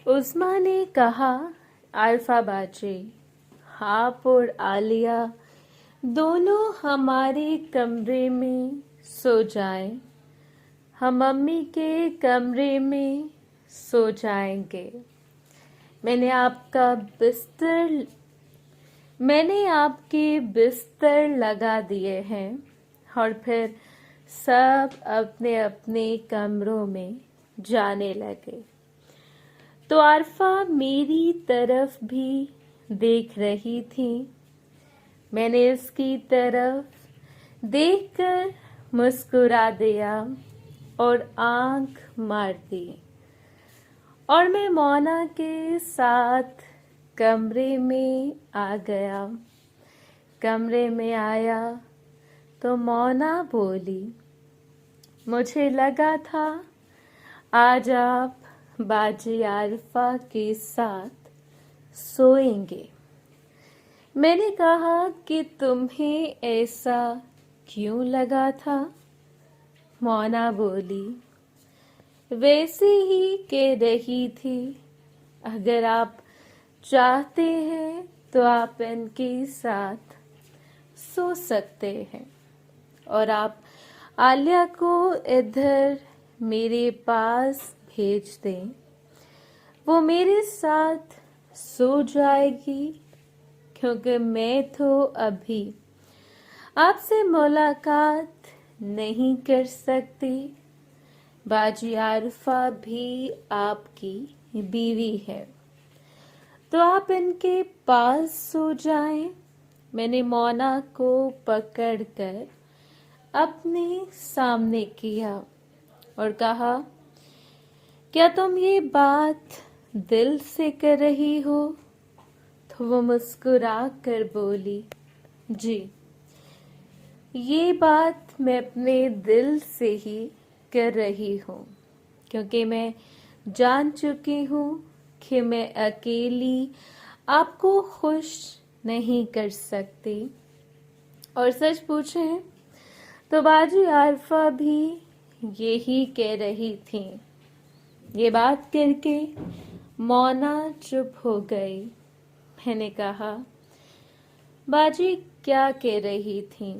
उस्मा ने कहा, आरफा बाजी, आप और आलिया दोनों हमारे कमरे में सो जाएं। हम मम्मी के कमरे में सो जाएंगे। मैंने आपके बिस्तर लगा दिए हैं और फिर सब अपने अपने कमरों में जाने लगे। तो आरफा मेरी तरफ भी देख रही थी। मैंने इसकी तरफ देखकर मुस्कुरा दिया और आंख मार दी और मैं मोना के साथ कमरे में आ गया। कमरे में आया तो मोना बोली, मुझे लगा था आज आप बाजी आरफा के साथ सोएंगे। मैंने कहा कि तुम्हें ऐसा क्यों लगा था? मोना बोली, वैसे ही कह रही थी, अगर आप चाहते हैं तो आप इनके साथ सो सकते हैं और आप आलिया को इधर मेरे पास भेज दें। वो मेरे साथ सो जाएगी क्योंकि मैं तो अभी आपसे मुलाकात नहीं कर सकती। बाजी आरफा भी आपकी बीवी है, तो आप इनके पास सो जाएं। मैंने मोना को पकड़कर अपने सामने किया और कहा, क्या तुम ये बात दिल से कर रही हो? तो वो मुस्कुरा कर बोली, जी, ये बात मैं अपने दिल से ही कर रही हूँ क्योंकि मैं जान चुकी हूँ कि मैं अकेली आपको खुश नहीं कर सकती। और सच पूछें तो बाजी आरफा भी यही कह रही थी। ये बात करके मोना चुप हो गई। मैंने कहा, बाजी क्या कह रही थी?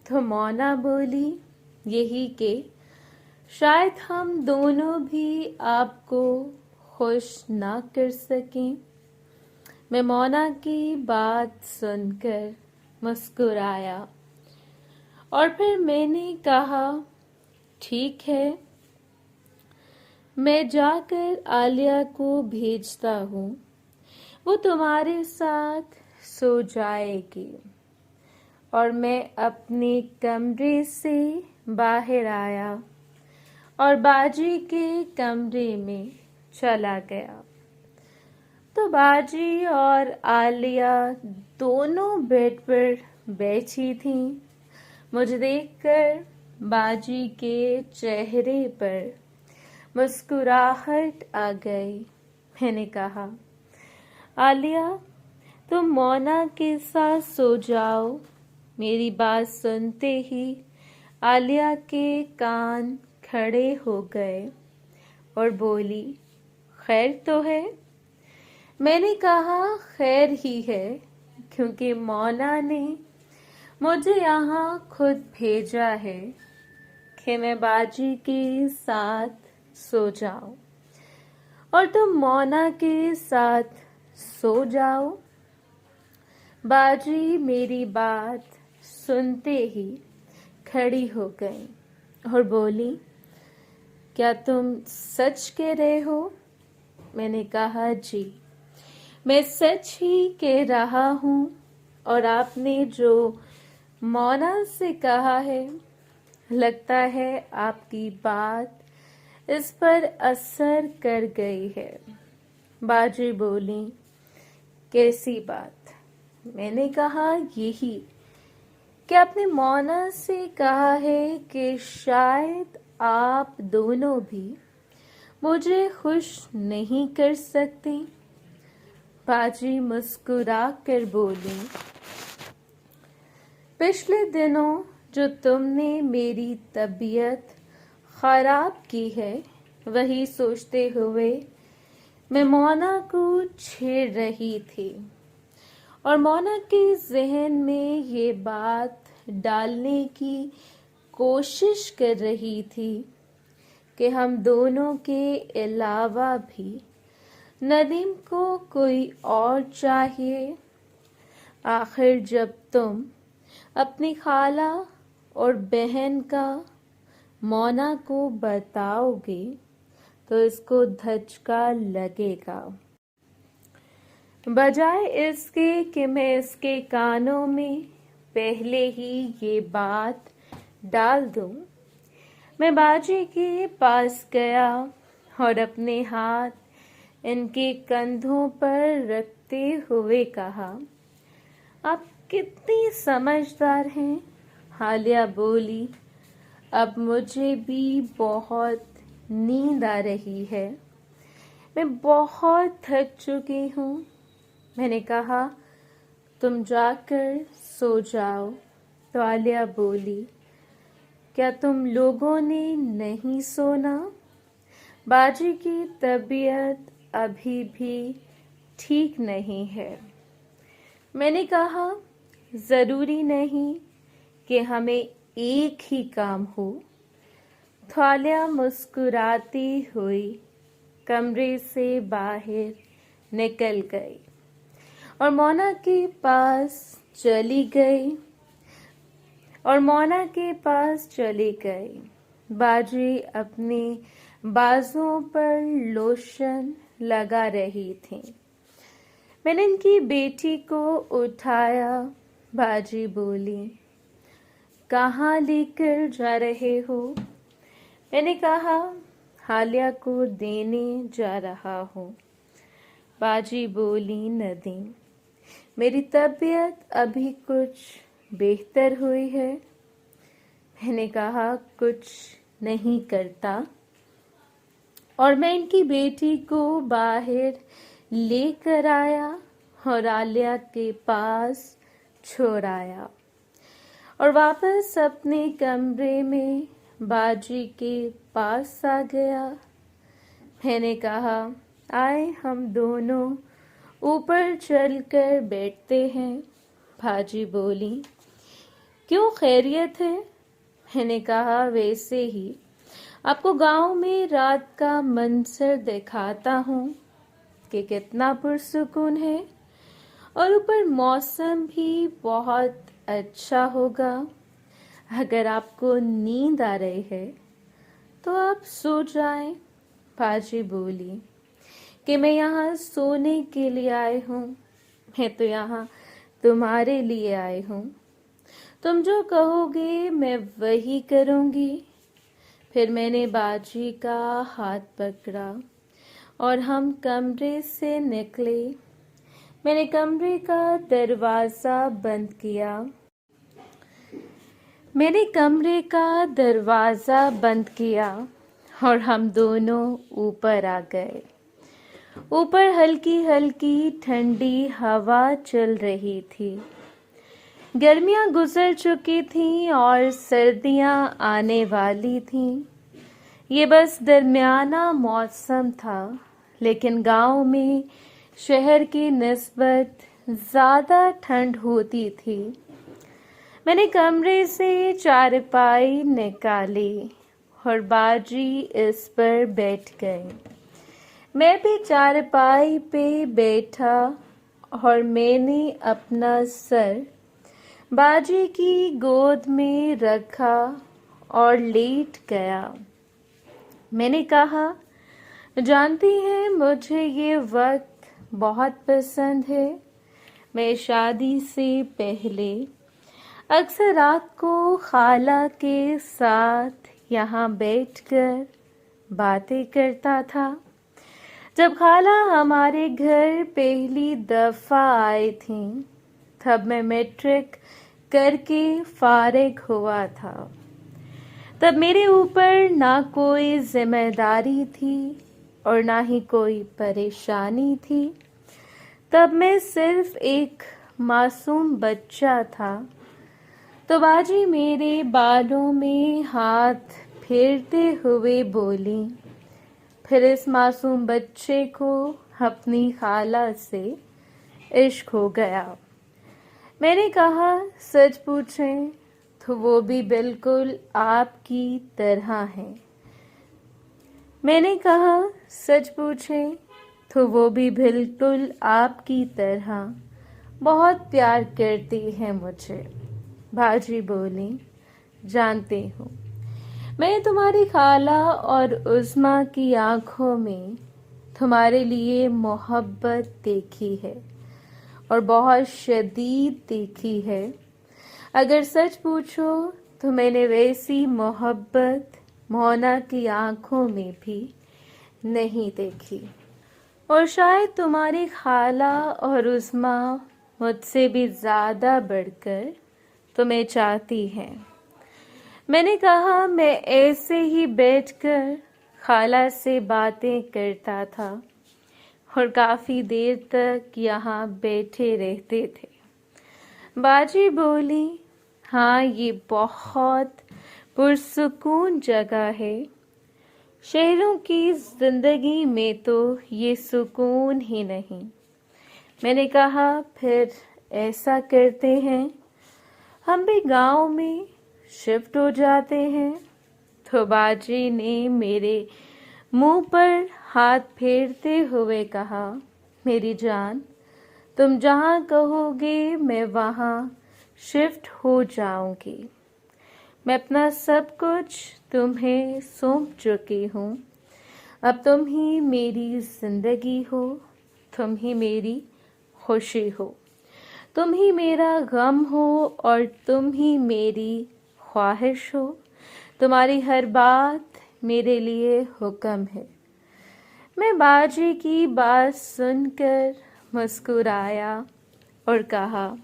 तो मोना बोली, यही के शायद हम दोनों भी आपको खुश ना कर सकें। मैं मोना की बात सुनकर मुस्कुराया और फिर मैंने कहा, ठीक है, मैं जाकर आलिया को भेजता हूँ, वो तुम्हारे साथ सो जाएगी। और मैं अपने कमरे से बाहर आया और बाजी के कमरे में चला गया। तो बाजी और आलिया दोनों बेड पर बैठी थीं। मुझे देखकर बाजी के चेहरे पर मुस्कुराहट आ गई। मैंने कहा, आलिया, तुम मोना के साथ सो जाओ। मेरी बात सुनते ही आलिया के कान खड़े हो गए और बोली, खैर तो है? मैंने कहा, खैर ही है क्योंकि मोना ने मुझे यहाँ खुद भेजा है कि मैं बाजी के साथ सो जाऊं और तुम मोना के साथ सो जाओ। बाजी मेरी बात सुनते ही खड़ी हो गई और बोली, क्या तुम सच कह रहे हो? मैंने कहा, जी, मैं सच ही कह रहा हूँ और आपने जो मोना से कहा है, लगता है आपकी बात इस पर असर कर गई है। बाजी बोली, कैसी बात? मैंने कहा, यही कि आपने मोना से कहा है कि शायद आप दोनों भी मुझे खुश नहीं कर सकती। बाजी मुस्कुरा कर बोली, पिछले दिनों जो तुमने मेरी तबीयत खराब की है, वही सोचते हुए मैं मोना को छेड़ रही थी और मोना के जहन में ये बात डालने की कोशिश कर रही थी कि हम दोनों के अलावा भी नदीम को कोई और चाहिए। आखिर जब तुम अपनी खाला और बहन का मोना को बताओगे तो इसको धचका लगेगा, बजाय इसके कि मैं इसके कानों में पहले ही ये बात डाल दूं। मैं बाजी के पास गया और अपने हाथ इनके कंधों पर रखते हुए कहा, आप कितनी समझदार हैं। हालिया बोली, अब मुझे भी बहुत नींद आ रही है, मैं बहुत थक चुकी हूँ। मैंने कहा, तुम जाकर सो जाओ। तो आलिया बोली, क्या तुम लोगों ने नहीं सोना? बाजी की तबीयत अभी भी ठीक नहीं है। मैंने कहा, जरूरी नहीं कि हमें एक ही काम हो। तो आलिया मुस्कुराती हुई कमरे से बाहर निकल गई और मोना के पास चली गई। बाजी अपने बाजुओं पर लोशन लगा रही थी। मैंने इनकी बेटी को उठाया। बाजी बोली, कहाँ लेकर जा रहे हो? मैंने कहा, हालिया को देने जा रहा हूँ। बाजी बोली, नदीम, मेरी तबीयत अभी कुछ बेहतर हुई है। मैंने कहा, कुछ नहीं करता, और मैं इनकी बेटी को बाहर लेकर आया और आलिया के पास छोड़ आया और वापस अपने कमरे में बाजी के पास आ गया। मैंने कहा, आए हम दोनों ऊपर चलकर बैठते हैं। बाजी बोली, क्यों, खैरियत है? मैंने कहा, वैसे ही आपको गांव में रात का मंजर दिखाता हूँ कि कितना पुरसुकून है, और ऊपर मौसम भी बहुत अच्छा होगा। अगर आपको नींद आ रही है तो आप सो जाएं। बाजी बोली कि मैं यहाँ सोने के लिए आई हूँ, मैं तो यहाँ तुम्हारे लिए आई हूँ। तुम जो कहोगे मैं वही करूँगी। फिर मैंने बाजी का हाथ पकड़ा और हम कमरे से निकले। मैंने कमरे का दरवाज़ा बंद किया और हम दोनों ऊपर आ गए। ऊपर हल्की हल्की ठंडी हवा चल रही थी। गर्मियाँ गुजर चुकी थीं और सर्दियाँ आने वाली थीं। ये बस दरमियाना मौसम था, लेकिन गांव में शहर की निस्बत ज़्यादा ठंड होती थी। मैंने कमरे से चारपाई निकाली और बाजी इस पर बैठ गई। मैं भी चारपाई पे बैठा और मैंने अपना सर बाजी की गोद में रखा और लेट गया। मैंने कहा, जानती हैं, मुझे ये वक्त बहुत पसंद है। मैं शादी से पहले अक्सर रात को खाला के साथ यहाँ बैठकर बातें करता था। जब खाला हमारे घर पहली दफ़ा आई थी, तब मैं मैट्रिक करके फारिग हुआ था। तब मेरे ऊपर ना कोई जिम्मेदारी थी और ना ही कोई परेशानी थी। तब मैं सिर्फ एक मासूम बच्चा था। तो बाजी मेरे बालों में हाथ फेरते हुए बोली, फिर इस मासूम बच्चे को अपनी खाला से इश्क हो गया। मैंने कहा सच पूछें तो वो भी बिल्कुल आपकी तरह है। मैंने कहा सच पूछें तो वो भी बिल्कुल आपकी तरह बहुत प्यार करती है मुझे। बाजी बोली, जानती हूँ। मैं तुम्हारी खाला और उस्मा की आंखों में तुम्हारे लिए मोहब्बत देखी है और बहुत शदीद देखी है। अगर सच पूछो तो मैंने वैसी मोहब्बत मोना की आंखों में भी नहीं देखी। और शायद तुम्हारी खाला और उस्मा मुझसे भी ज़्यादा बढ़कर तुम्हें चाहती हैं। मैंने कहा मैं ऐसे ही बैठकर खाला से बातें करता था और काफ़ी देर तक यहाँ बैठे रहते थे। बाजी बोली, हाँ ये बहुत पुरसुकून जगह है। शहरों की जिंदगी में तो ये सुकून ही नहीं। मैंने कहा फिर ऐसा करते हैं, हम भी गांव में शिफ्ट हो जाते हैं। तो बाजी ने मेरे मुंह पर हाथ फेरते हुए कहा, मेरी जान, तुम जहाँ कहोगे मैं वहाँ शिफ्ट हो जाऊंगी। मैं अपना सब कुछ तुम्हें सौंप चुकी हूँ। अब तुम ही मेरी जिंदगी हो, तुम ही मेरी खुशी हो, तुम ही मेरा गम हो और तुम ही मेरी ख्वाहिश हो। तुम्हारी हर बात मेरे लिए हुक्म है। मैं बाजी की बात सुनकर मुस्कुराया और कहा,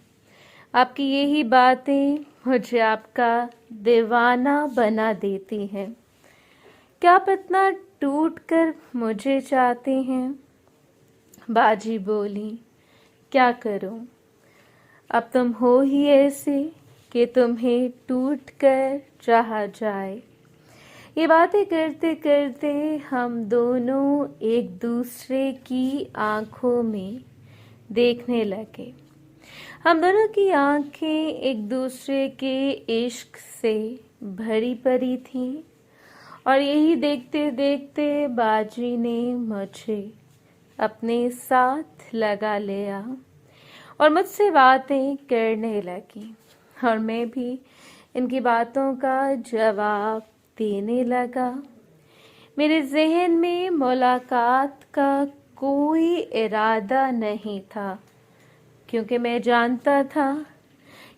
आपकी यही बातें मुझे आपका दीवाना बना देती हैं। क्या आप इतना टूट कर मुझे चाहते हैं? बाजी बोली, क्या करूं? अब तुम हो ही ऐसे कि तुम्हें टूट कर चाहा जाए। ये बातें करते करते हम दोनों एक दूसरे की आंखों में देखने लगे। हम दोनों की आंखें एक दूसरे के इश्क से भरी पड़ी थीं और यही देखते देखते बाजी ने मुझे अपने साथ लगा लिया और मुझसे बातें करने लगी और मैं भी इनकी बातों का जवाब देने लगा। मेरे जहन में मुलाकात का कोई इरादा नहीं था क्योंकि मैं जानता था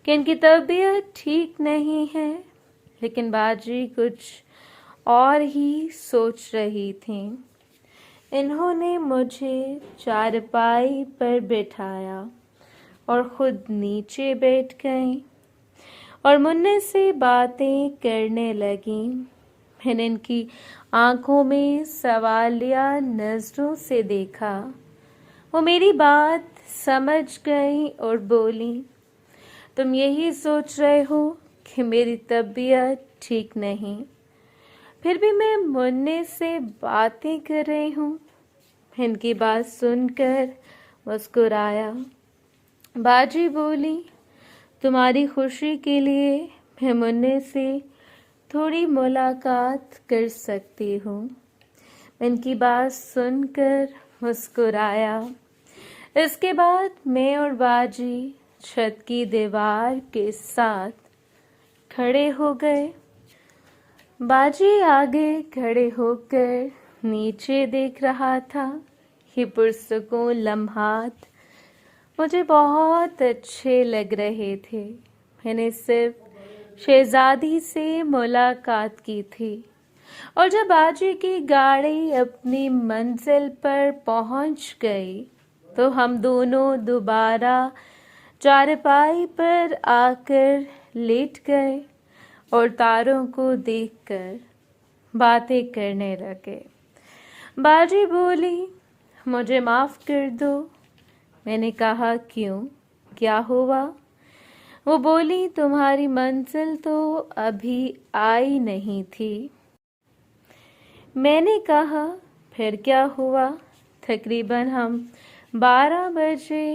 कि इनकी तबीयत ठीक नहीं है, लेकिन बाजी कुछ और ही सोच रही थी। इन्होंने मुझे चारपाई पर बिठाया और खुद नीचे बैठ गईं और मुन्ने से बातें करने लगीं। मैंने इनकी आंखों में सवालिया नजरों से देखा। वो मेरी बात समझ गई और बोली, तुम यही सोच रहे हो कि मेरी तबीयत ठीक नहीं, फिर भी मैं मुन्ने से बातें कर रही हूँ। इनकी बात सुनकर मुस्कुराया। बाजी बोली, तुम्हारी खुशी के लिए मैं मुन्ने से थोड़ी मुलाकात कर सकती हूँ। इनकी बात सुनकर मुस्कुराया। इसके बाद मैं और बाजी छत की दीवार के साथ खड़े हो गए। बाजी आगे खड़े होकर नीचे देख रहा था। ये पुरसुकून लम्हात मुझे बहुत अच्छे लग रहे थे। मैंने सिर्फ शहजादी से मुलाकात की थी और जब बाजी की गाड़ी अपनी मंजिल पर पहुंच गई तो हम दोनों दोबारा चारपाई पर आकर लेट गए और तारों को देखकर बातें करने लगे। बाजी बोली, मुझे माफ़ कर दो। मैंने कहा, क्यों, क्या हुआ? वो बोली, तुम्हारी मंजिल तो अभी आई नहीं थी। मैंने कहा, फिर क्या हुआ, तकरीबन हम 12 बजे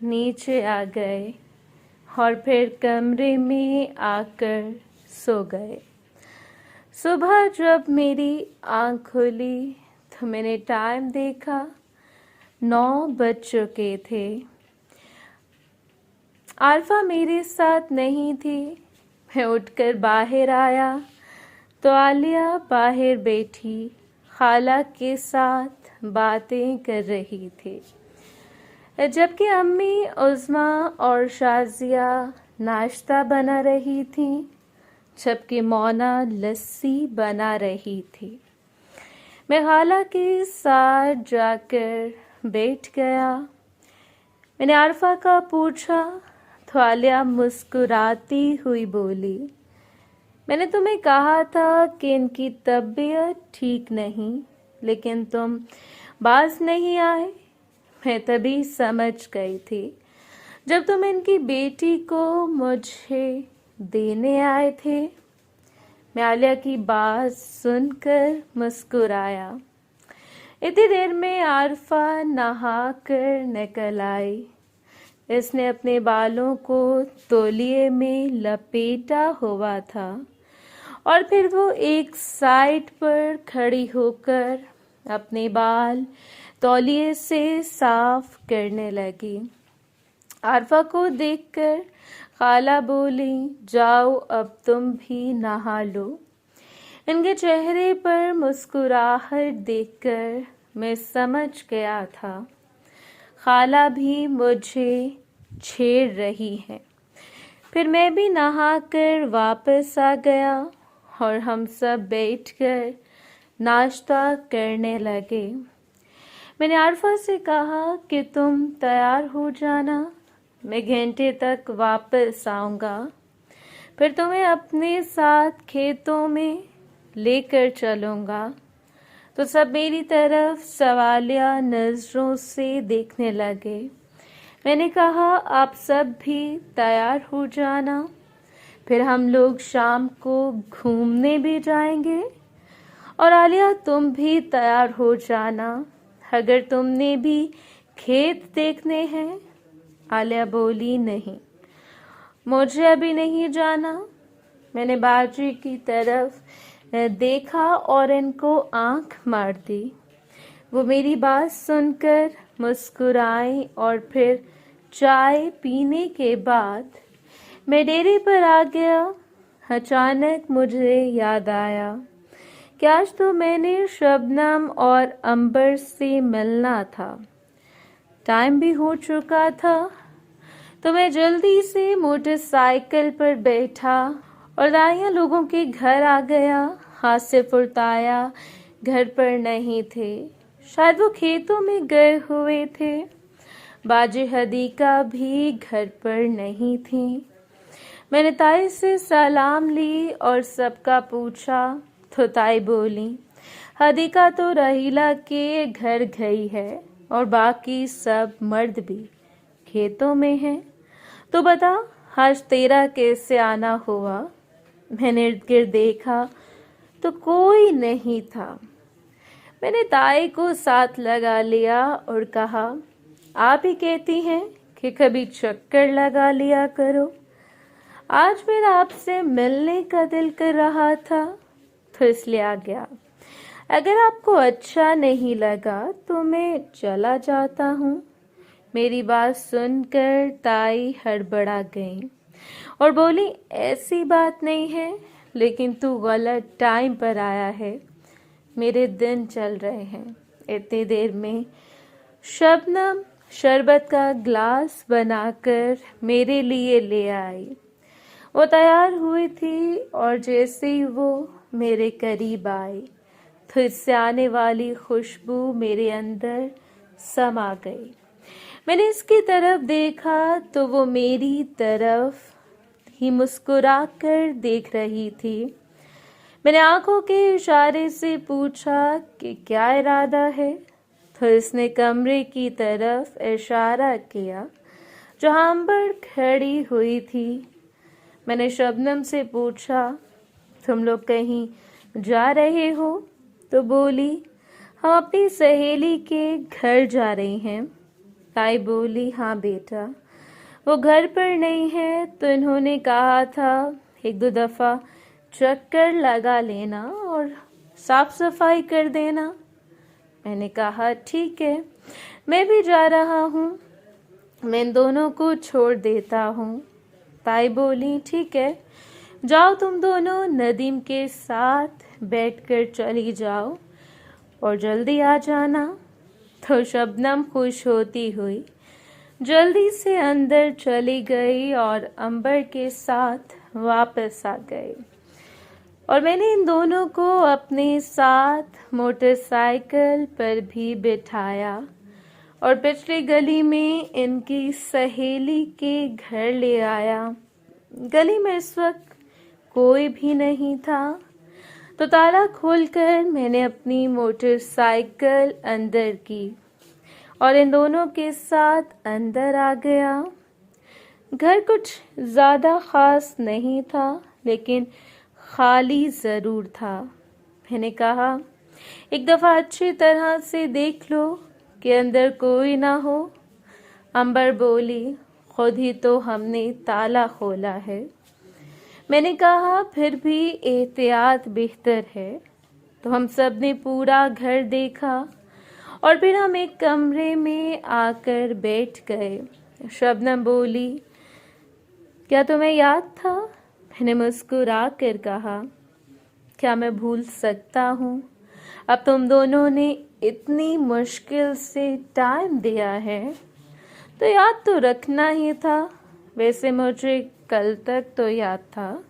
नीचे आ गए और फिर कमरे में आकर सो गए। सुबह जब मेरी आँख खुली तो मैंने टाइम देखा, 9 बज चुके थे। आल्फा मेरे साथ नहीं थी। मैं उठकर बाहर आया तो आलिया बाहर बैठी खाला के साथ बातें कर रही थी, जबकि अम्मी उज़्मा और शाज़िया नाश्ता बना रही थी, जबकि मोना लस्सी बना रही थी। मैं खाला के साथ जाकर बैठ गया। मैंने आरफा का पूछा तो आलिया मुस्कुराती हुई बोली, मैंने तुम्हें कहा था कि इनकी तबीयत ठीक नहीं, लेकिन तुम बाज नहीं आए। मैं तभी समझ गई थी जब तुम इनकी बेटी को मुझे देने आए थे। मैं आलिया की बात सुनकर मुस्कुराया। इतनी देर में आरफा नहाकर निकल आई। इसने अपने बालों को तौलिए में लपेटा हुआ था और फिर वो एक साइड पर खड़ी होकर अपने बाल तौलिए से साफ करने लगी। आरफा को देखकर खाला बोली, जाओ अब तुम भी नहा लो। इनके चेहरे पर मुस्कुराहट देखकर मैं समझ गया था खाला भी मुझे छेड़ रही है। फिर मैं भी नहाकर वापस आ गया और हम सब बैठकर नाश्ता करने लगे। मैंने आरफा से कहा कि तुम तैयार हो जाना, मैं घंटे तक वापस आऊँगा, फिर तुम्हें अपने साथ खेतों में लेकर चलूँगा। तो सब मेरी तरफ सवालिया नज़रों से देखने लगे। मैंने कहा, आप सब भी तैयार हो जाना, फिर हम लोग शाम को घूमने भी जाएंगे। और आलिया तुम भी तैयार हो जाना, अगर तुमने भी खेत देखने हैं। आलिया बोली, नहीं, मुझे अभी नहीं जाना। मैंने बाजी की तरफ देखा और इनको आंख मार दी। वो मेरी बात सुनकर मुस्कुराई और फिर चाय पीने के बाद मैं डेरे पर आ गया। अचानक मुझे याद आया कि आज तो मैंने शबनम और अंबर से मिलना था। टाइम भी हो चुका था, तो मैं जल्दी से मोटरसाइकिल पर बैठा और दाइया लोगों के घर आ गया। आसिफ और ताया घर पर नहीं थे, शायद वो खेतों में गए हुए थे। बाजी हदीका भी घर पर नहीं थी। मैंने ताई से सलाम ली और सबका पूछा तो ताई बोली, हदीका तो रहीला के घर गई है और बाकी सब मर्द भी खेतों में हैं। तो बता, आज तेरा कैसे आना हुआ? मैंने इर्द गिर्द देखा तो कोई नहीं था। मैंने ताई को साथ लगा लिया और कहा, आप ही कहती हैं कि कभी चक्कर लगा लिया करो। आज मेरा आपसे मिलने का दिल कर रहा था तो इसलिए आ गया। अगर आपको अच्छा नहीं लगा तो मैं चला जाता हूँ। मेरी बात सुनकर ताई हड़बड़ा गई और बोली, ऐसी बात नहीं है, लेकिन तू गलत टाइम पर आया है। मेरे दिन चल रहे हैं। इतनी देर में शबनम शरबत का ग्लास बनाकर मेरे लिए ले आई। वो तैयार हुई थी और जैसे ही वो मेरे करीब आई तो इससे आने वाली खुशबू मेरे अंदर समा गई। मैंने इसकी तरफ देखा तो वो मेरी तरफ ही मुस्कुरा कर देख रही थी। मैंने आंखों के इशारे से पूछा कि क्या इरादा है, तो इसने कमरे की तरफ इशारा किया जहां अंबर खड़ी हुई थी। मैंने शबनम से पूछा, तुम लोग कहीं जा रहे हो? तो बोली, हम अपनी सहेली के घर जा रही हैं। ताई बोली, हाँ बेटा, वो घर पर नहीं है तो इन्होंने कहा था 1-2 दफ़ा चक्कर लगा लेना और साफ सफाई कर देना। मैंने कहा ठीक है, मैं भी जा रहा हूँ, मैं इन दोनों को छोड़ देता हूँ। ताई बोली, ठीक है, जाओ तुम दोनों नदीम के साथ बैठकर चली जाओ और जल्दी आ जाना। तो शबनम खुश होती हुई जल्दी से अंदर चली गई और अंबर के साथ वापस आ गई। और मैंने इन दोनों को अपने साथ मोटरसाइकिल पर भी बिठाया और पिछली गली में इनकी सहेली के घर ले आया। गली में इस वक्त कोई भी नहीं था, तो ताला खोलकर मैंने अपनी मोटरसाइकिल अंदर की और इन दोनों के साथ अंदर आ गया। घर कुछ ज़्यादा ख़ास नहीं था, लेकिन खाली ज़रूर था। मैंने कहा, एक दफ़ा अच्छी तरह से देख लो कि अंदर कोई ना हो। अंबर बोली, खुद ही तो हमने ताला खोला है। मैंने कहा, फिर भी एहतियात बेहतर है। तो हम सब ने पूरा घर देखा और फिर हम एक कमरे में आकर बैठ गए। शबनम बोली, क्या तुम्हें याद था? मैंने मुस्कुरा कर कहा, क्या मैं भूल सकता हूँ? अब तुम दोनों ने इतनी मुश्किल से टाइम दिया है तो याद तो रखना ही था। वैसे मुझे कल तक तो याद था।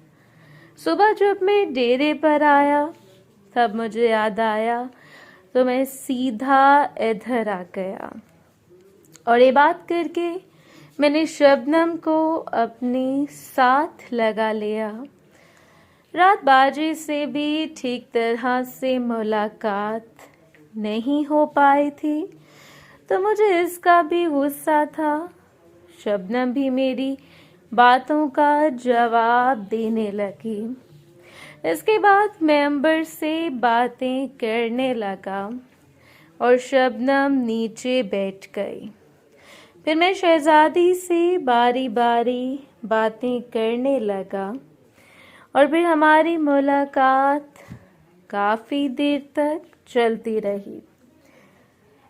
सुबह जब मैं डेरे पर आया तब मुझे याद आया तो मैं सीधा इधर आ गया और ये बात करके मैंने शबनम को अपने साथ लगा लिया। रात 12 से भी ठीक तरह से मुलाकात नहीं हो पाई थी, तो मुझे इसका भी गुस्सा था। शबनम भी मेरी बातों का जवाब देने लगी। इसके बाद मैं अंबर से बातें करने लगा और शबनम नीचे बैठ गई। फिर मैं शहजादी से बारी बारी बातें करने लगा और फिर हमारी मुलाकात काफ़ी देर तक चलती रही।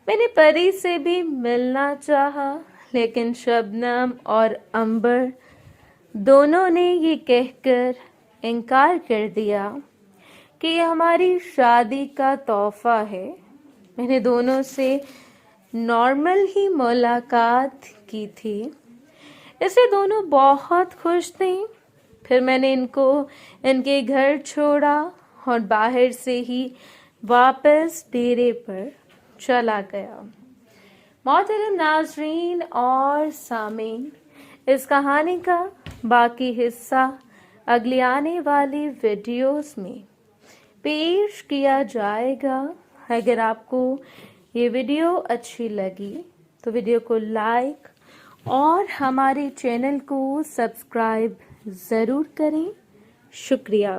मैंने परी से भी मिलना चाहा, लेकिन शबनम और अंबर दोनों ने ये कहकर इनकार कर दिया कि ये हमारी शादी का तोहफा है। मैंने दोनों से नॉर्मल ही मुलाकात की थी, इससे दोनों बहुत खुश थे। फिर मैंने इनको इनके घर छोड़ा और बाहर से ही वापस डेरे पर चला गया। मोहतरम नाज़रीन और सामीन, इस कहानी का बाकी हिस्सा अगली आने वाली वीडियोस में पेश किया जाएगा। अगर आपको ये वीडियो अच्छी लगी तो वीडियो को लाइक और हमारे चैनल को सब्सक्राइब ज़रूर करें। शुक्रिया।